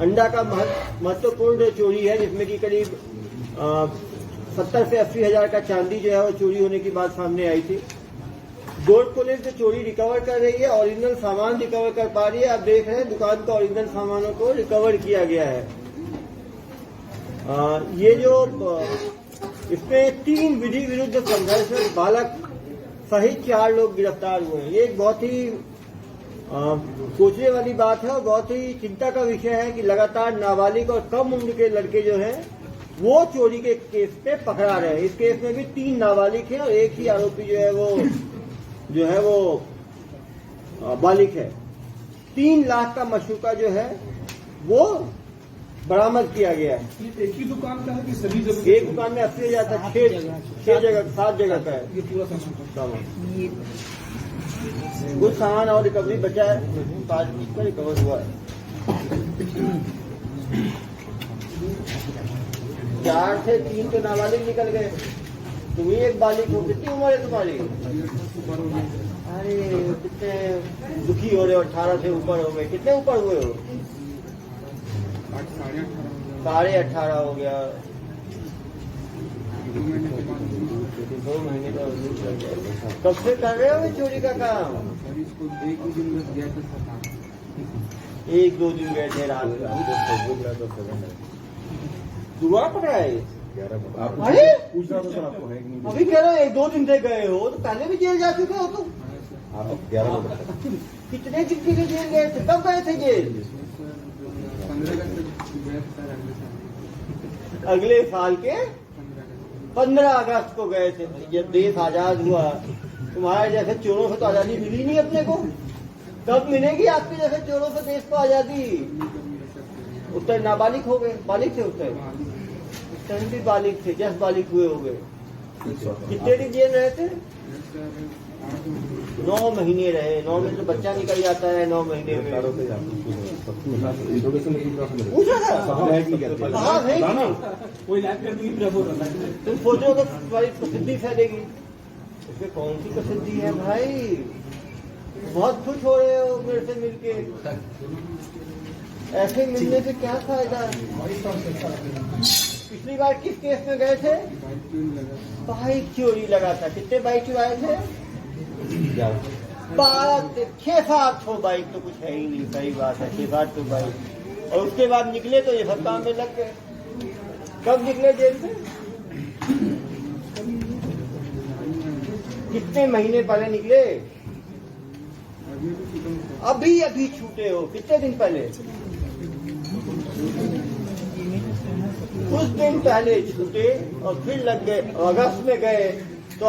अंडा का महत्वपूर्ण चोरी है, जिसमें कि करीब 70 से 80 हजार का चांदी जो है वो चोरी होने की बात सामने आई थी। गोल्ड पुलिस जो चोरी रिकवर कर रही है, ओरिजिनल सामान रिकवर कर पा रही है। आप देख रहे हैं दुकान के ओरिजिनल सामानों को रिकवर किया गया है। ये जो इसमें 3 विधि विरुद्ध संघर्ष में बालक सहित 4 लोग गिरफ्तार हुए हैं। ये एक बहुत ही सोचने वाली बात है और बहुत ही चिंता का विषय है कि लगातार नाबालिग और कम उम्र के लड़के जो हैं वो चोरी के केस पे पकड़ा रहे हैं। इस केस में भी 3 नाबालिग हैं और एक ही आरोपी जो है वो बालिग है। 3 लाख का मशरूका जो है वो बरामद किया गया है। एक ही दुकान का है कि सभी जगह? एक दुकान में 80,000 तक 6 जगह 7 जगह का है। ये पूरा सामान कुछ सामान और रिकवरी बचा है, 5 का रिकवर हुआ है। 4 से 3 तो नाबालिग निकल गए। तुम ही एक बालिग हो। कितनी उम्र है तुम्हारी? अरे कितने दुखी हो रहे हो? 18 से ऊपर हो गए। कितने ऊपर हुए हो? 18.5 हो गया। 2 महीने का लग गया। कब से कर रहे हो चोरी का काम? 1-2 दिन गए थे रात का। दोबारा पकड़ा है? अरे पूछ रहा था सर आपको है कि नहीं? अभी कह रहे हो 1-2 दिन से गए हो, तो पहले भी जेल जा चुके हो तुम। आप 11 बजे कितने दिन के लिए जेल गए थे? कब गए थे जेल? 15 अगले साल के 15 अगस्त को गए थे। जब देश आजाद हुआ, तुम्हारे जैसे चोरों से तो आजादी मिली नहीं अपने को। कब मिलेगी आपके जैसे चोरों से देश को आजादी? उस टाइम नाबालिग हो गए, बालिग थे उस टाइम भी बालिग थे, 10 बालिग हुए हो गए। कितने दिन जेल रहे थे? 9 महीने रहे। 9 महीने तो बच्चा निकल जाता है 9 महीने में। पूछा था कहाँ है कोई लाइव कर दी तुम सोचो तो तुम्हारी प्रसिद्धि फैलेगी। इसमें कौन सी प्रसिद्धि है भाई? बहुत खुश हो रहे हो मेरे से मिलके। ऐसे मिलने से क्या फायदा? पिछली बार किस केस में गए थे? बाइक चोरी लगा था। कितने बाइक चुराए थे? 6-7 ठो बाइक तो कुछ है ही नहीं। सही बात है, 6-7 ठो बाइक। और उसके बाद निकले तो ये सब काम में लग गए। कब निकले जेल से? कितने महीने पहले निकले? अभी छूटे हो। कितने दिन पहले? कुछ दिन पहले छूटे और फिर लग गए। अगस्त में गए तो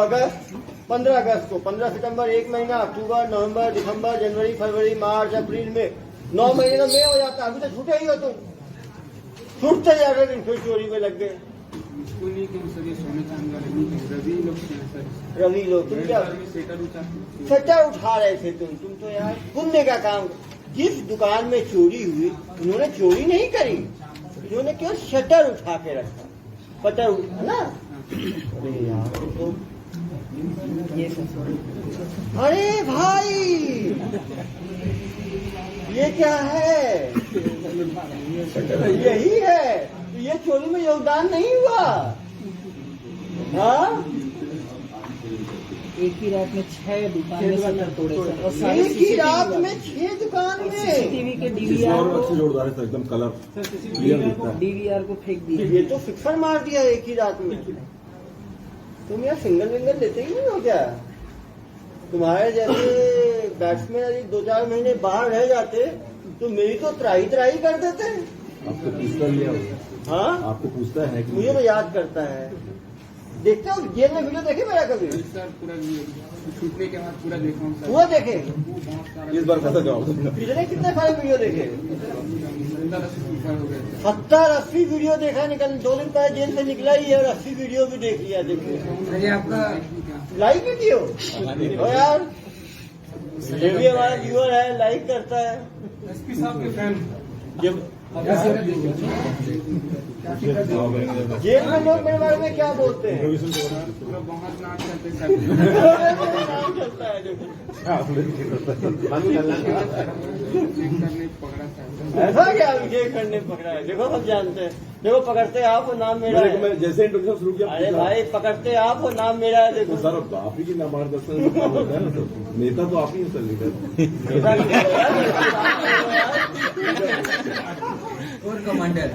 15 अगस्त को, 15 सितंबर 1 महीना, अक्टूबर, नवंबर, दिसंबर, जनवरी, फरवरी, मार्च, अप्रैल में 9 महीने तो में हो जाता। अभी तो छूटे ही हो तुम। छूटते जा रहे दिन फिर चोरी में लग गए। रवि लोग तुम क्या शटर उठा रहे थे? तुम तो यार पुण्य का काम। जिस दुकान में चोरी हुई उन्होंने चोरी नहीं करी, उन्होंने केवल शटर उठा के रखा। पता है ना? अरे यार तो अरे भाई ये क्या है? यही है। ये चोरी में योगदान नहीं हुआ? हाँ, एक ही रात में 6 दुकान तोड़े थे। एक ही रात में 6 दुकान में सीसीटीवी के डीवीआर अच्छे जोरदार है एकदम कलर क्लियर दिखता है। डीवीआर को फेंक दिया। ये तो फिक्सर मार दिया एक ही रात में। तुम यार सिंगल विंगल लेते ही नहीं हो क्या? तुम्हारे जैसे बैट्समैन यदि 2-4 महीने बाहर रह जाते तो मेरी तो त्राही कर देते। आपको पूछता लिया होगा। हाँ, आपको पूछता है कि मुझे तो याद करता है। देखते हो जेल में वीडियो देखे मेरा कभी? पूरा छूटने के बाद पूरा देखा हूँ पूरा देखे? इस बार कैसा जवाब? पिछले कितने सारे वीडियो देखे? 70-80 वीडियो देखा। निकल 2 दिन पहले जेल से निकला ही है और 80 वीडियो भी देख लिया। देखिए अरे आपका लाइक वीडियो हो यार। ये भी हमारा व्यूअर है, लाइक करता है। एसपी साहब के फैन। जब जेल में लोग मेरे बारे में क्या बोलते हैं? बहुत नाच करते सब नाम चलता है देखो। करने पकड़ा था। ऐसा क्या विजय करने पकड़ा है? देखो सब जानते हैं। देखो पकड़ते आप हो, नाम मेरा है। मैं जैसे इंट्रोडक्शन शुरू किया अरे भाई पकड़ते आप हो, नाम मेरा है। देखो सर अब आप ही की मार्गदर्शन में काम होता है ना सर। नेता तो आप ही हैं सर, लीडर। और कमांडर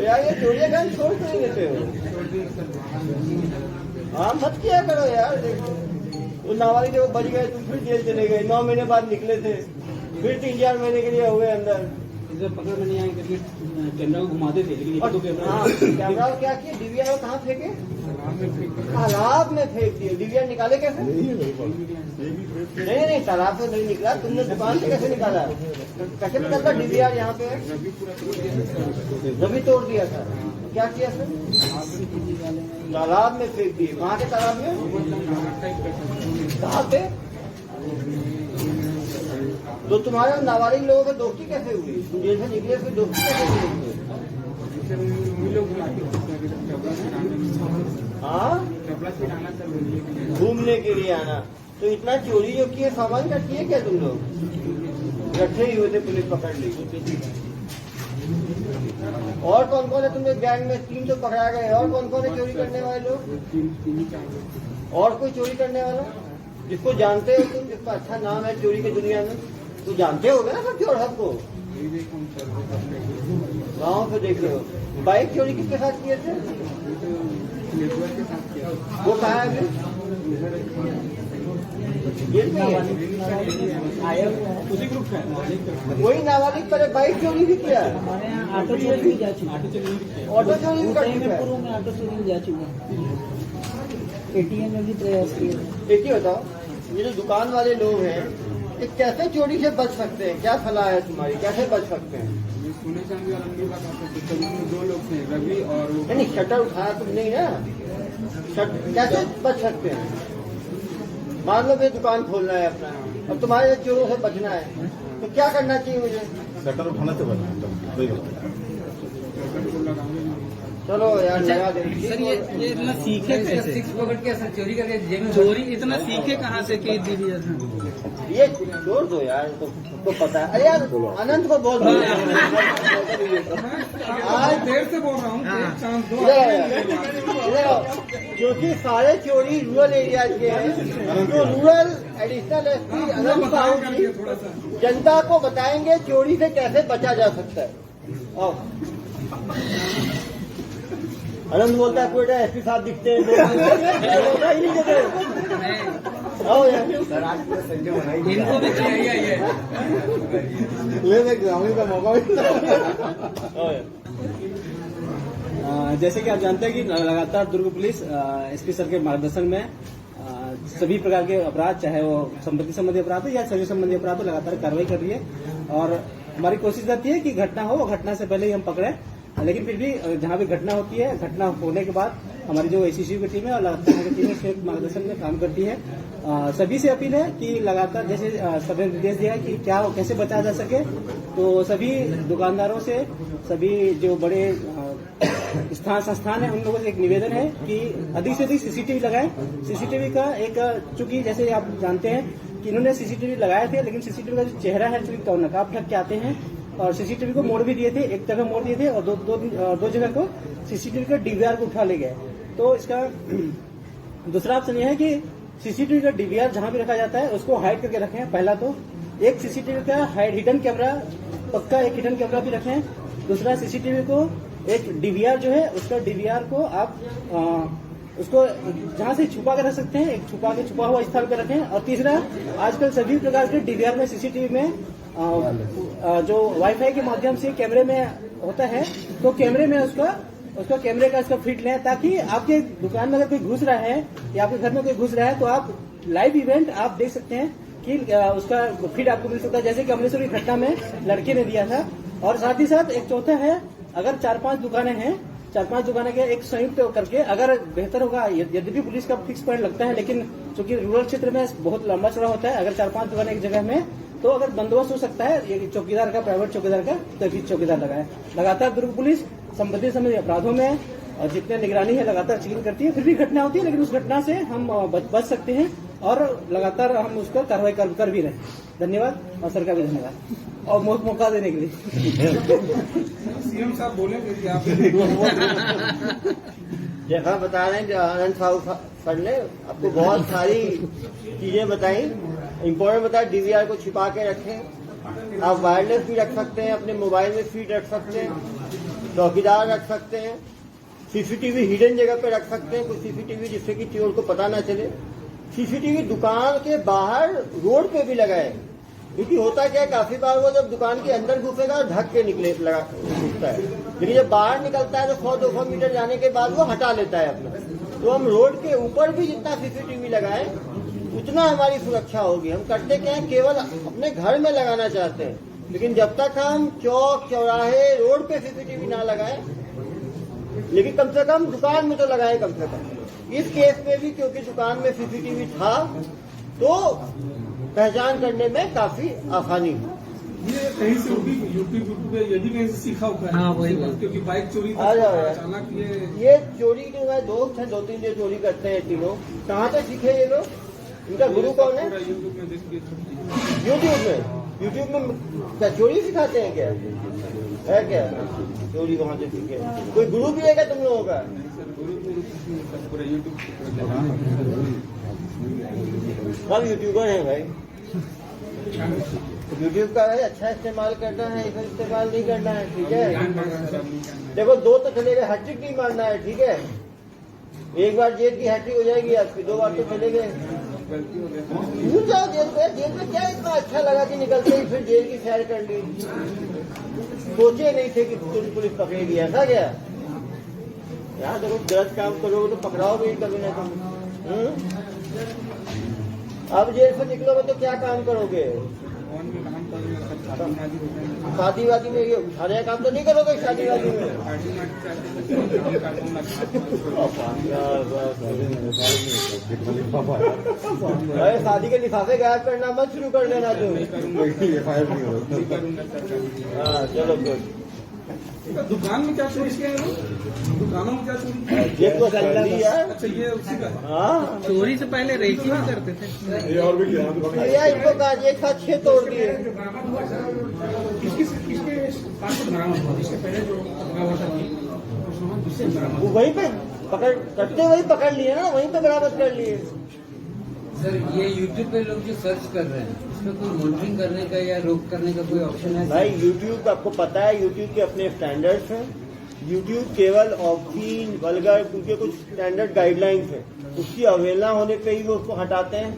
यार ये चोरिया गन छोड़ नहीं देते हो। हाँ मत किया करो यार। देखो वो नाबालिग जब बच गए तुम फिर जेल चले गए, 9 महीने बाद निकले थे, फिर 3-4 महीने के लिए हुए अंदर। पकड़ में नहीं आएंगे, कैमरा को घुमाते थे लेकिन और कैमरा क्या किए? डीवीआर कहाँ फेंके? तालाब में फेंक दिए। डीवीआर निकाले कैसे? नहीं तालाब से नहीं निकला, तुमने दुकान से कैसे निकाला? कैसे निकलता डीवीआर यहाँ पे? रवि तोड़ दिया था। क्या किया सर? तालाब में फेंक दिए। कहाँ के तालाब में? कहाँ पे? तो तुम्हारे नाबालिग लोगों से दोस्ती कैसे हुई? तुम जेल से निकले फिर दोस्ती कैसे हुई? हाँ घूमने के लिए आना। तो इतना चोरी जो किए, सामान का किए क्या तुम लोग? रखे ही हुए थे, पुलिस पकड़ ली। और कौन कौन है तुमने गैंग में? 3 तो पकड़ा गए। और कौन कौन है चोरी करने वाले लोग? और कोई चोरी करने वाला जिसको जानते हो तुम, जिसका अच्छा नाम है चोरी की दुनिया में? तो जानते हो ना सब चोर सबको, गाँव से देख रहे हो। बाइक चोरी किसके साथ किए थे? वो कहाँ है? जेल में उसी ग्रुप का वही नाबालिग पर बाइक चोरी भी किया। हमारे यहाँ ऑटो चोरी भी जा चुका है। ऑटो चोरी भी कर चुका है। पूर्व में ऑटो चोरी भी जा चुका है। एटीएम में भी प्रयास किया। एक ही बताओ, ये जो दुकान वाले लोग हैं ये कैसे चोरी से बच सकते हैं? क्या सलाह है तुम्हारी, कैसे बच सकते हैं? सोने चांदी वाला नहीं बात करते, तो 2 लोग थे, रवि और वो। नहीं शटर उठाया तुम नहीं ना, कैसे बच सकते हैं? मान लो मुझे दुकान खोलना है अपना और तुम्हारे चोरों से बचना है, तो क्या करना चाहिए मुझे? शटर उठाना से बना। चलो यार लगा दे। सर ये इतना सीखे कैसे? 6 पकड़ के सर चोरी करके जेब में चोरी इतना सीखे कहाँ से कि दीदी? ये छोड़ दो यार, तो पता है। अरे यार अनंत को बोल दो। आज देर से बोल रहा हूँ। क्योंकि सारे चोरी रूरल एरियाज के हैं, तो रूरल एडिशनल एसपी अनंत साहू जी जनता को बताएंगे चोरी से कैसे बचा जा सकता है। और अनंत बोलता है कोयटा एसपी साहब दिखते हैं, बोलता ही नहीं देते। आओ यार इनको भी चाहिए ग्रामीण का मौका जैसे कि आप जानते हैं कि लगातार दुर्ग पुलिस एसपी सर के मार्गदर्शन में सभी प्रकार के अपराध, चाहे वो संपत्ति संबंधी अपराध हो या शरीर संबंधी अपराध हो, लगातार कार्रवाई कर रही है। और हमारी कोशिश रहती है कि घटना हो, घटना से पहले ही हम पकड़े। लेकिन फिर भी जहां भी घटना होती है, घटना होने के बाद हमारी जो एसीसीयू की टीम है और लगातार की टीम है उसके मार्गदर्शन में काम करती है। सभी से अपील है कि लगातार जैसे सभी निर्देश दिया है कि क्या कैसे बचाया जा सके, तो सभी दुकानदारों से, सभी जो बड़े संस्थान है उन लोगों से एक निवेदन है कि अधिक से अधिक सीसीटीवी लगाएं। सीसीटीवी का एक, चूंकि जैसे आप जानते हैं कि इन्होंने सीसीटीवी लगाए थे, लेकिन सीसीटीवी का जो चेहरा है चूंकि नकाब ढक के आते हैं, और सीसीटीवी को मोड़ भी दिए थे, एक जगह मोड़ दिए थे और दो जगह को सीसीटीवी का डीवीआर को उठा ले गए। तो इसका दूसरा ऑप्शन यह है कि सीसीटीवी का डीवीआर जहां भी रखा जाता है उसको हाइड करके रखें। पहला तो एक सीसीटीवी का हिडन कैमरा, पक्का एक हिडन कैमरा भी रखें। दूसरा सीसीटीवी को एक डीवीआर जो है उसका डीवीआर को आप उसको जहां से छुपा कर रख सकते हैं, एक छुपा हुआ स्थान पर रखें। और तीसरा, आजकल सभी प्रकार के डीवीआर में, सीसीटीवी में जो वाईफाई के माध्यम से कैमरे में होता है, तो कैमरे में उसका कैमरे का फीड लें, ताकि आपके दुकान में अगर कोई घुस रहा है या आपके घर में कोई घुस रहा है तो आप लाइव इवेंट आप देख सकते हैं कि उसका फीड आपको मिल सकता है, जैसे कि अमृतसर की घटना में लड़के ने दिया था। और साथ ही साथ एक चौथा है, अगर 4-5 दुकानें हैं, 4-5 दुकानें के एक संयुक्त करके अगर बेहतर होगा, यद्यपि पुलिस का फिक्स पॉइंट लगता है, लेकिन चूंकि रूरल क्षेत्र में बहुत लंबा चौड़ा होता है, अगर 4-5 दुकानें एक जगह में तो अगर बंदोबस्त हो सकता है ये चौकीदार का, प्राइवेट चौकीदार का, तो एक चौकीदार लगाए। लगातार दुर्ग पुलिस संबंधित संबंधित अपराधों में और जितने निगरानी है लगातार चेकिंग करती है। फिर भी घटना होती है, लेकिन उस घटना से हम बच सकते हैं और लगातार हम उस पर कार्रवाई कर भी रहे हैं। धन्यवाद और सरकार भी धन्यवाद और मौका देने के लिए। सीएम साहब बोलेंगे कि आप जैसा बता रहे हैं कि आनंद साहू सर ने आपको बहुत सारी चीजें बताई, इम्पोर्टेंट बताया। डीवीआर को छिपा के रखें, आप वायरलेस भी रख सकते हैं, अपने मोबाइल में फीड रख सकते हैं, चौकीदार रख सकते हैं, सीसीटीवी हिडन जगह पे रख सकते हैं, कुछ सीसीटीवी जिससे कि चोर को पता ना चले। सीसीटीवी दुकान के बाहर रोड पे भी लगाए, क्योंकि होता क्या है काफी बार वो जब दुकान के अंदर घुसेगा ढक के निकले घुसता है, लेकिन जब बाहर निकलता है तो 100-200 मीटर जाने के बाद वो हटा लेता है अपना। तो हम रोड के ऊपर भी जितना सीसीटीवी लगाए उतना हमारी सुरक्षा होगी। हम करते क्या है, केवल अपने घर में लगाना चाहते हैं, लेकिन जब तक हम चौक चौराहे रोड पे सीसीटीवी ना लगाए, लेकिन कम से कम दुकान में तो लगाए कम से कम। इस केस में भी क्योंकि दुकान में सीसीटीवी था तो पहचान करने में काफी आसानी हुई। ये कहीं से यूट्यूब पे यदि कहीं से सीखा हुआ है। हाँ, वही। क्योंकि बाइक चोरी आ जाओ यार। अचानक ये चोरी के हमारे दोस्त हैं, 2-3 जो चोरी करते हैं तीनों। कहाँ से सीखे ये लोग? इनका गुरु कौन है? यूट्यूब में देखिए। यूट्यूब में क्या चोरी सिखाते हैं क्या? है क्या चोरी वहाँ से सीखे? कोई गुरु भी है क्या तुम लोगों का? पूरा यूट्यूब सब यूट्यूबर है भाई। यूट्यूब का है अच्छा इस्तेमाल करना है, इसे इस्तेमाल नहीं करना है, ठीक है। देखो 2 तो चले गए, हैट्रिक नहीं मारना है, ठीक है। एक बार जेल की हैट्रिक हो जाएगी आपकी, 2 बार तो चले गए। क्यों जाओ जेल पे क्या इतना अच्छा लगा कि निकलते ही फिर जेल की सैर कर ली। सोचे नहीं थे कि पुलिस पकड़ेगी, ऐसा क्या यार? देखो गलत काम करोगे तो पकड़ाओगे ही कभी ना कभी। अब जेल से निकलोगे तो क्या काम करोगे? शादी वादी में ये सारे काम तो नहीं करोगे शादी वादी में। अरे शादी के लिफाफे गायब करना मत शुरू कर देना तुम। हाँ चलो गुड। दुकान में क्या चोरी किया है? दुकानों में क्या चोरी किया? ये तो कर ली यार। अच्छा ये उसी का। हाँ चोरी से पहले रेकी भी करते थे। ये और भी किया भैया इनको काज एक साथ 6 तोड़ दिए। किसके पास से बरामद हुआ? इससे पहले जो वो वहीं पे पकड़ करते वही पकड़ लिए ना, वहीं पे बरामद कर लिए। सर ये यूट्यूब पे लोग जो सर्च कर रहे हैं इसमें कोई मॉनिटरिंग करने का या रोक करने का कोई ऑप्शन है? भाई यूट्यूब आपको पता है, यूट्यूब के अपने स्टैंडर्ड्स हैं। यूट्यूब केवल ऑब्सीन वल्गर उनके कुछ स्टैंडर्ड गाइडलाइंस हैं, उसकी अवहेलना होने पे ही वो उसको हटाते हैं।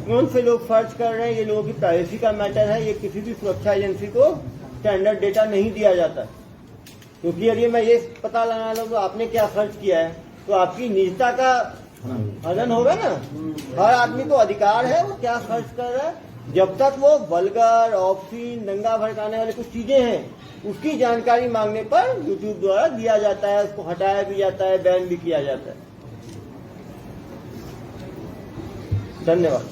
कौन से लोग सर्च कर रहे हैं ये लोगों की प्राइवेसी का मैटर है, ये किसी भी सुरक्षा एजेंसी को स्टैंडर्ड डेटा नहीं दिया जाता। क्योंकि यदि मैं ये पता लगा लूँ आपने क्या सर्च किया है तो आपकी निजता का हनन होगा ना। हर आदमी को अधिकार है वो क्या सर्च कर रहा है, जब तक वो वल्गर ऑब्सीन दंगा भड़काने वाले कुछ चीजें हैं उसकी जानकारी मांगने पर यूट्यूब द्वारा दिया जाता है, उसको हटाया भी जाता है, बैन भी किया जाता है। धन्यवाद।